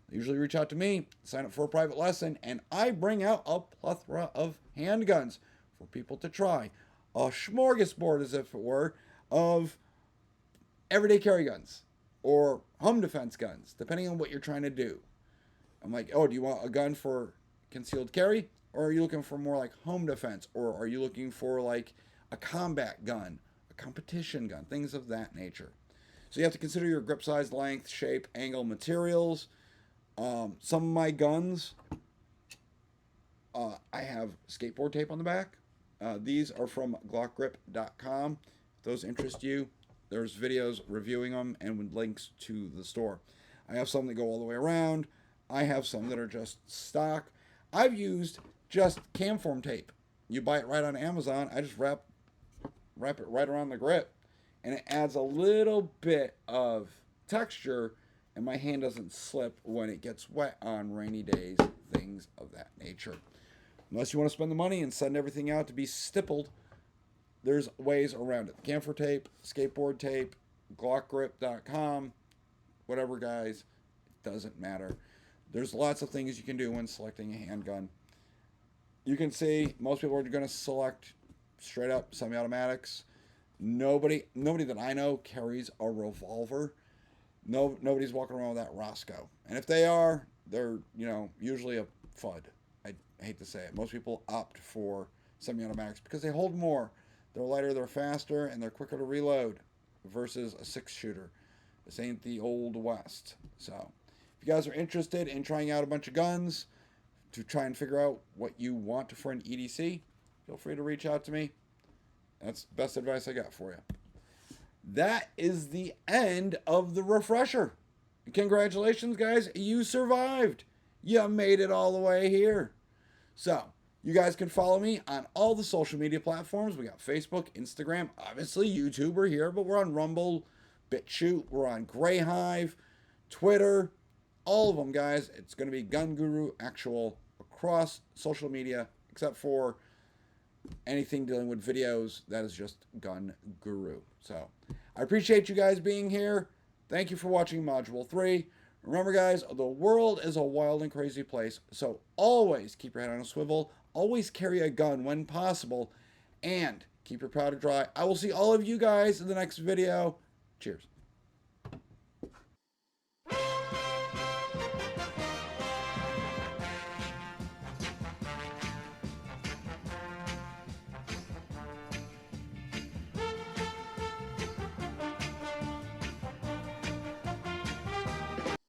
they usually reach out to me, sign up for a private lesson, and I bring out a plethora of handguns for people to try. A smorgasbord, as if it were, of everyday carry guns or home defense guns, depending on what you're trying to do. I'm like, oh, do you want a gun for concealed carry? Or are you looking for more like home defense? Or are you looking for like a combat gun, a competition gun, things of that nature? So you have to consider your grip size, length, shape, angle, materials. Some of my guns, I have skateboard tape on the back. These are from glockgrip.com. If those interest you, there's videos reviewing them and with links to the store. I have some that go all the way around. I have some that are just stock. I've used just camform tape. You buy it right on Amazon. I just wrap it right around the grip, and it adds a little bit of texture, and my hand doesn't slip when it gets wet on rainy days, things of that nature. Unless you want to spend the money and send everything out to be stippled, there's ways around it. Camphor tape, skateboard tape, glockgrip.com, whatever, guys. It doesn't matter. There's lots of things you can do when selecting a handgun. You can see most people are going to select straight up semi-automatics. Nobody that I know carries a revolver. Nobody's walking around with that Roscoe. And if they are, they're, usually a FUD. I hate to say it. Most people opt for semi-automatics because they hold more. They're lighter, they're faster, and they're quicker to reload versus a 6-shooter. This ain't the old West. So if you guys are interested in trying out a bunch of guns to try and figure out what you want for an EDC, feel free to reach out to me. That's the best advice I got for you. That is the end of the refresher. Congratulations, guys. You survived. You made it all the way here. So, you guys can follow me on all the social media platforms. We got Facebook, Instagram, obviously YouTube. We're here, but we're on Rumble, BitChute, we're on Greyhive, Twitter, all of them, guys. It's going to be Gun Guru Actual across social media, except for anything dealing with videos. That is just Gun Guru. So, I appreciate you guys being here. Thank you for watching Module 3. Remember, guys, the world is a wild and crazy place, so always keep your head on a swivel, always carry a gun when possible, and keep your powder dry. I will see all of you guys in the next video. Cheers.